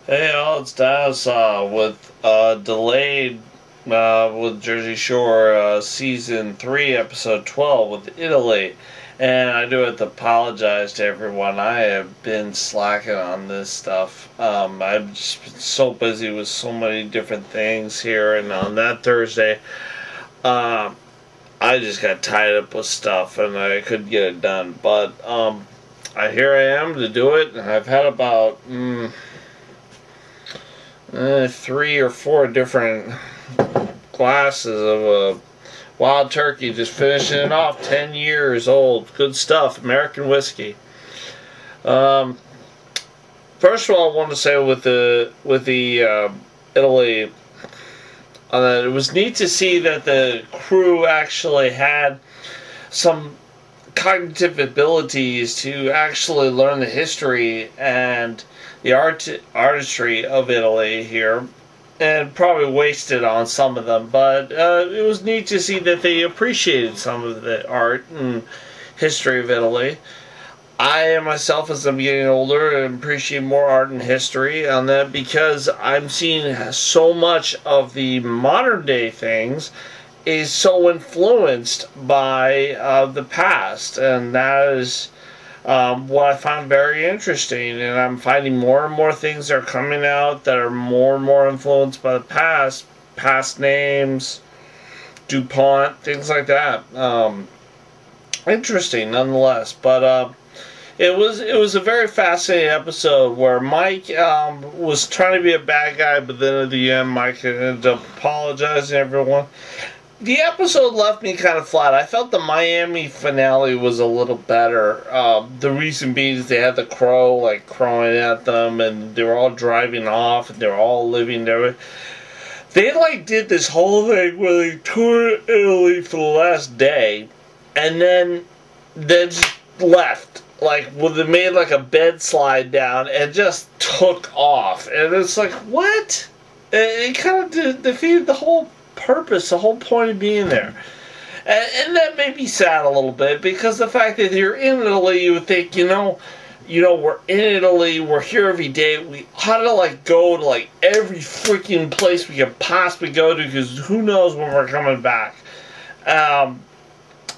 Hey all, it's Dinosa with delayed with Jersey Shore Season 3, Episode 12 with Italy. And I do have to apologize to everyone. I have been slacking on this stuff. I've just been so busy with so many different things here, and on that Thursday, I just got tied up with stuff and I couldn't get it done. But here I am to do it, and I've had about 3 or 4 different glasses of wild turkey, just finishing it off. 10 years old, good stuff, American whiskey. First of all, I want to say with the Italy, it was neat to see that the crew actually had some cognitive abilities to actually learn the history and the artistry of Italy here, and probably wasted on some of them, but it was neat to see that they appreciated some of the art and history of Italy. I myself, as I'm getting older, appreciate more art and history on that, because I'm seeing so much of the modern day things is so influenced by the past, and that is what I find very interesting. And I'm finding more and more things that are coming out that are more and more influenced by the past names, DuPont, things like that. Interesting nonetheless, but it was a very fascinating episode where Mike was trying to be a bad guy, but then at the end Mike ended up apologizing to everyone. The episode left me kind of flat. I felt the Miami finale was a little better. The reason being is they had the crow like crowing at them, and they were all driving off, and they were all living there. They like did this whole thing where they toured Italy for the last day, and then they just left. Like, well, they made like a bed slide down and just took off, and it's like, what? It kind of defeated the whole purpose, the whole point of being there. And that made me sad a little bit, because the fact that you're in Italy, you would think, you know, we're in Italy, we're here every day, we ought to like go to like every freaking place we can possibly go to, because who knows when we're coming back. And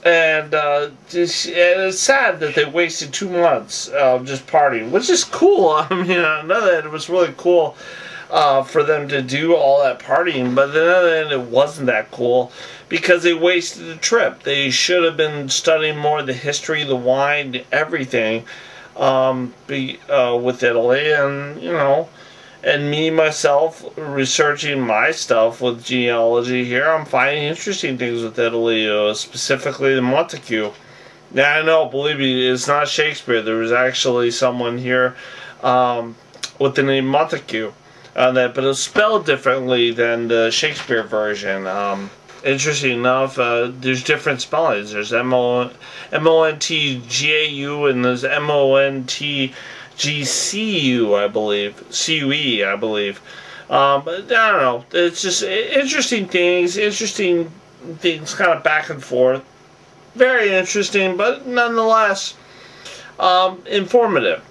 it's sad that they wasted 2 months just partying, which is cool. I mean, on the other hand, it was really cool for them to do all that partying, but on the other hand, it wasn't that cool because they wasted the trip. They should have been studying more of the history, the wine, everything with Italy, and and me myself researching my stuff with genealogy here. I'm finding interesting things with Italy, specifically the Montague. Now I know, believe me, it's not Shakespeare. There was actually someone here with the name Montague. But it was spelled differently than the Shakespeare version. Interesting enough, there's different spellings. There's M-O-N-T-G-A-U and there's M-O-N-T-G-C-U, I believe. C-U-E, I believe. But I don't know. It's just interesting things kind of back and forth. Very interesting, but nonetheless informative.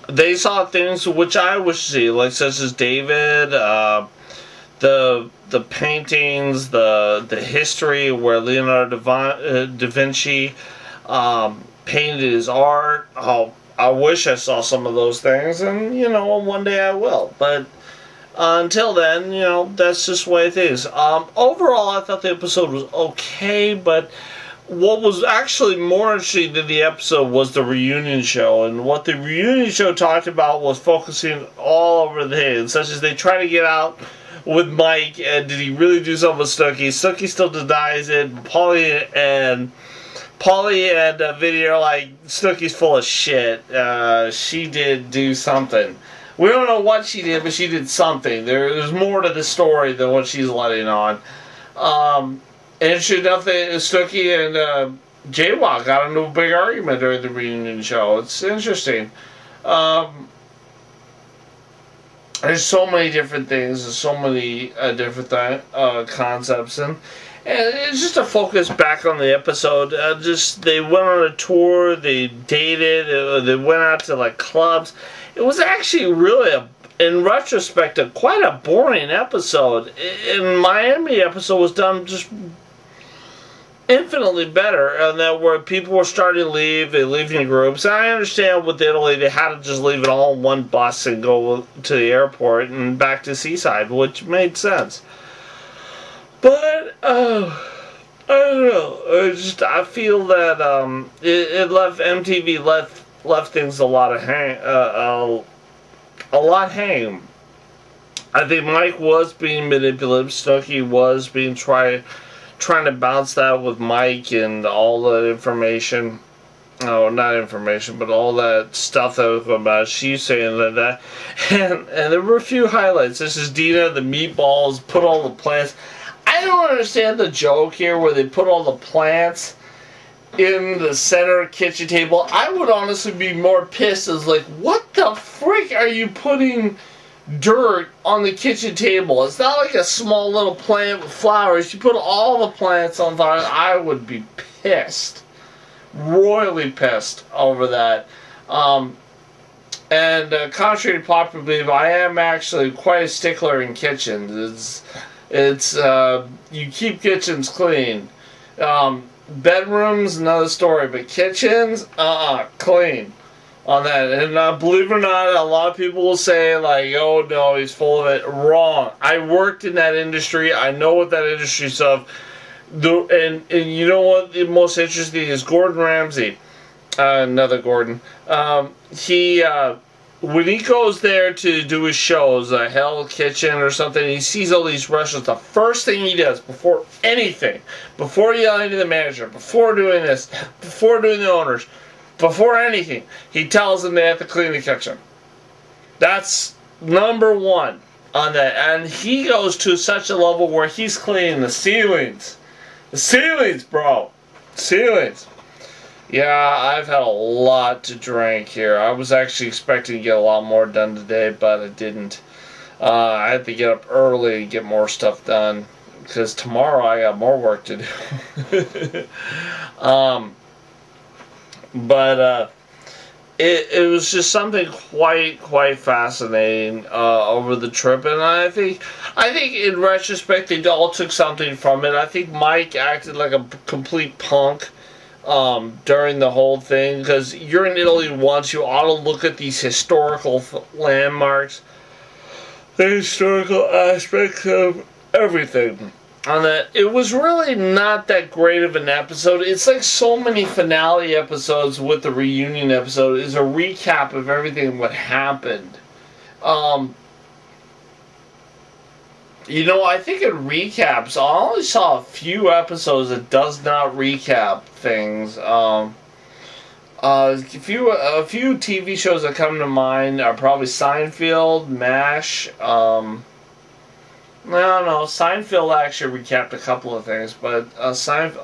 They saw things which I wish to see, like such as David, the paintings, the history where Leonardo da Vinci painted his art. Oh, I wish I saw some of those things, and one day I will. But until then, that's just the way it is. Overall, I thought the episode was okay, but what was actually more interesting than the episode was the reunion show, and what the reunion show talked about was focusing all over the head, such as they try to get out with Mike, and did he really do something with Snooki? Snooki still denies it. Paulie and Vinny are like, Snooki's full of shit. She did do something. We don't know what she did, but she did something. There's more to the story than what she's letting on. Interesting enough, Snooki and J-Walk got into a big argument during the reunion show. It's interesting. There's so many different things, there's so many different concepts, and it's just a focus back on the episode. They went on a tour, they dated, they went out to like clubs. It was actually really in retrospect, quite a boring episode. In Miami episode was done just infinitely better, and that where people were starting to leave, they leave in groups. And I understand with Italy, they had to just leave it all in one bus and go to the airport and back to Seaside, which made sense. But I don't know. I feel that it left MTV left things a lot hanging. I think Mike was being manipulative. Snooki was being trying to bounce that with Mike and all the information. Oh, not information, but all that stuff that was going about. She's saying that. And there were a few highlights. This is Dina, the meatballs, put all the plants. I don't understand the joke here where they put all the plants in the center kitchen table. I would honestly be more pissed as like, what the frick are you putting dirt on the kitchen table? It's not like a small little plant with flowers. You put all the plants on fire. I would be pissed. Royally pissed over that. And contrary to popular belief, I am actually quite a stickler in kitchens. It's you keep kitchens clean. Bedrooms, another story, but kitchens, clean on that. And believe it or not, a lot of people will say like, oh no, he's full of it. Wrong. I worked in that industry. I know what that industry stuff. And you know what the most interesting is? Gordon Ramsay, another Gordon. When he goes there to do his shows, Hell Kitchen or something, he sees all these restaurants. The first thing he does before anything, before yelling to the manager, before doing this, before doing the owners, before anything, he tells them they have to clean the kitchen. That's number one on that. And he goes to such a level where he's cleaning the ceilings. The ceilings, bro. Ceilings. Yeah, I've had a lot to drink here. I was actually expecting to get a lot more done today, but I didn't. I had to get up early and get more stuff done, because tomorrow I got more work to do. It was just something quite fascinating over the trip, and I think in retrospect they all took something from it. I think Mike acted like a complete punk during the whole thing, because you're in Italy once, you ought to look at these historical landmarks, the historical aspects of everything. On that, it was really not that great of an episode. It's like so many finale episodes with the reunion episode is a recap of everything what happened. You know, I think it recaps. I only saw a few episodes that does not recap things. A few TV shows that come to mind are probably Seinfeld, MASH. I don't know. Seinfeld actually recapped a couple of things, but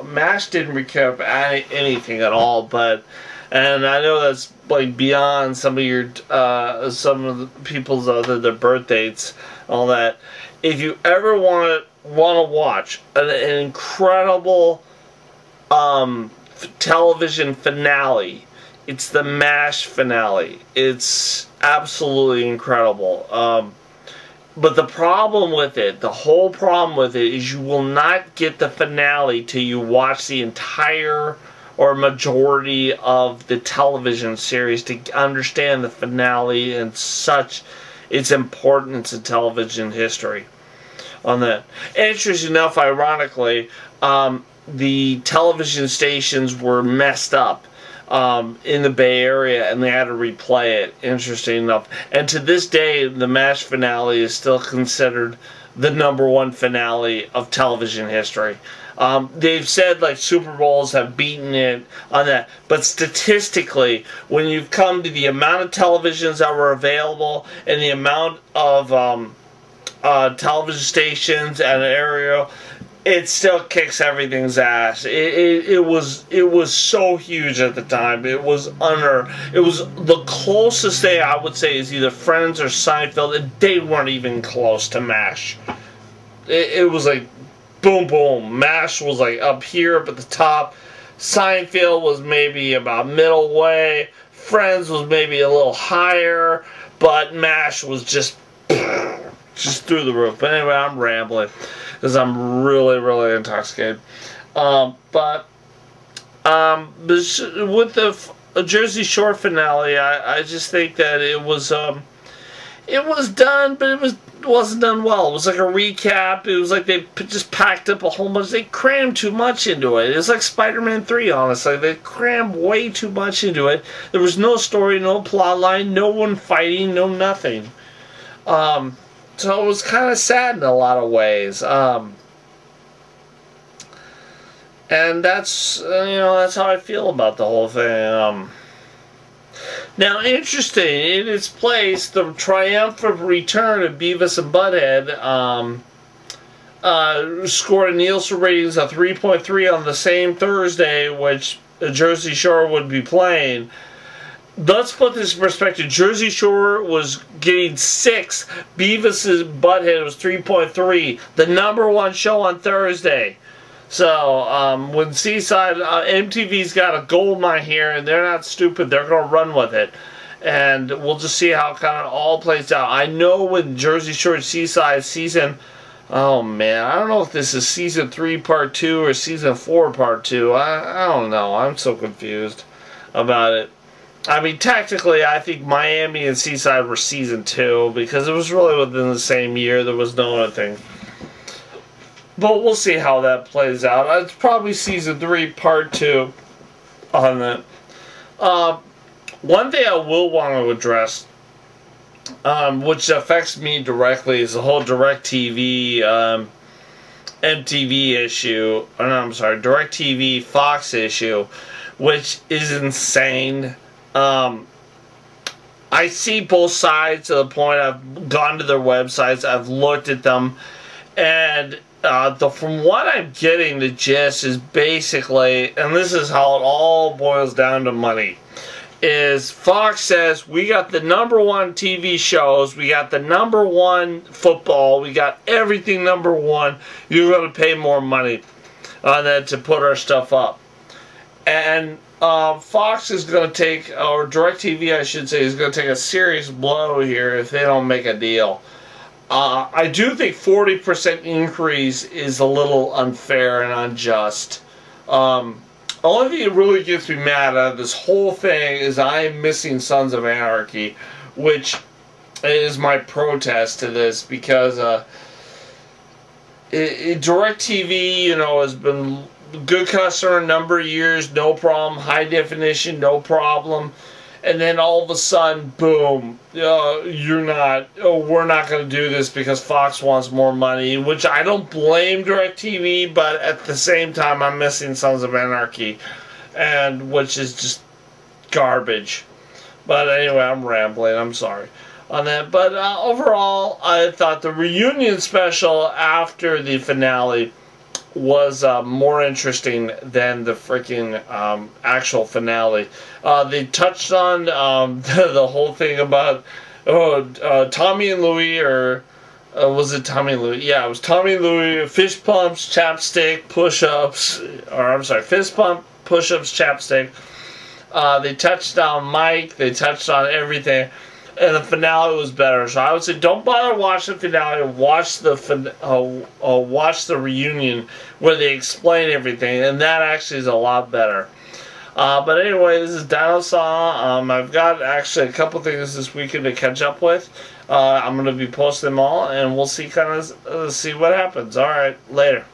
MASH didn't recap anything at all. And I know that's like beyond some of your some of the people's their birth dates, all that. If you ever want to watch an incredible television finale, it's the MASH finale. It's absolutely incredible. But the problem with it, the whole problem with it, is you will not get the finale till you watch the entire or majority of the television series to understand the finale and such its importance in television history. On that, interesting enough, ironically, the television stations were messed up in the Bay Area, and they had to replay it. Interesting enough, and to this day, the MASH finale is still considered the #1 finale of television history. They've said like Super Bowls have beaten it on that, but statistically, when you've come to the amount of televisions that were available and the amount of television stations and area, it still kicks everything's ass. It was so huge at the time. It was the closest thing I would say is either Friends or Seinfeld, and they weren't even close to MASH. It was like boom boom. MASH was like up here up at the top. Seinfeld was maybe about middle way. Friends was maybe a little higher, but MASH was just just through the roof. But anyway, I'm rambling because I'm really, really intoxicated. But with the Jersey Shore finale, I just think that it was done, but it wasn't done well. It was like a recap. It was like they just packed up a whole bunch. They crammed too much into it. It was like Spider-Man 3, honestly. They crammed way too much into it. There was no story, no plot line, no one fighting, no nothing. So it was kind of sad in a lot of ways. And that's, that's how I feel about the whole thing. Now, interesting, in its place, the triumphant return of Beavis and Butthead scored a Nielsen ratings of 3.3 on the same Thursday, which Jersey Shore would be playing. Let's put this in perspective. Jersey Shore was getting 6. Beavis and Butthead was 3.3. The #1 show on Thursday. So, when Seaside, MTV's got a gold mine here, and they're not stupid, they're going to run with it. And we'll just see how it kind of all plays out. I know when Jersey Shore Seaside season, oh man, I don't know if this is season 3 part 2 or season 4 part 2. I don't know. I'm so confused about it. I mean, technically, I think Miami and Seaside were season 2, because it was really within the same year. There was no other thing. But we'll see how that plays out. It's probably season 3, part 2 on that. One thing I will want to address, which affects me directly, is the whole DirecTV, MTV issue. Or no, I'm sorry, DirecTV Fox issue, which is insane. I see both sides to the point I've gone to their websites, I've looked at them, and from what I'm getting, the gist is basically, and this is how it all boils down to money, is Fox says, we got the #1 TV shows, we got the #1 football, we got everything #1, you're going to pay more money on that to put our stuff up. And Fox is going to take, or DirecTV I should say, is going to take a serious blow here if they don't make a deal. I do think 40% increase is a little unfair and unjust. Only thing that really gets me mad at this whole thing is I'm missing Sons of Anarchy, which is my protest to this, because DirecTV, has been a good customer a number of years, no problem, high definition, no problem. And then all of a sudden, boom, we're not going to do this because Fox wants more money, which I don't blame DirecTV, but at the same time, I'm missing Sons of Anarchy, and which is just garbage. But anyway, I'm rambling, I'm sorry on that. But overall, I thought the reunion special after the finale was more interesting than the freaking actual finale. They touched on the whole thing about Tommy and Louie, or was it Tommy and Louie? Yeah, it was Tommy and Louie. Fist pumps, chapstick, push-ups, or I'm sorry, fist pump, push-ups, chapstick. They touched on Mike. They touched on everything. And the finale was better, so I would say don't bother watching the finale. Watch the reunion where they explain everything, and that actually is a lot better. But anyway, this is Dinosa. I've got actually a couple things this weekend to catch up with. I'm going to be posting them all, and we'll see see what happens. All right, later.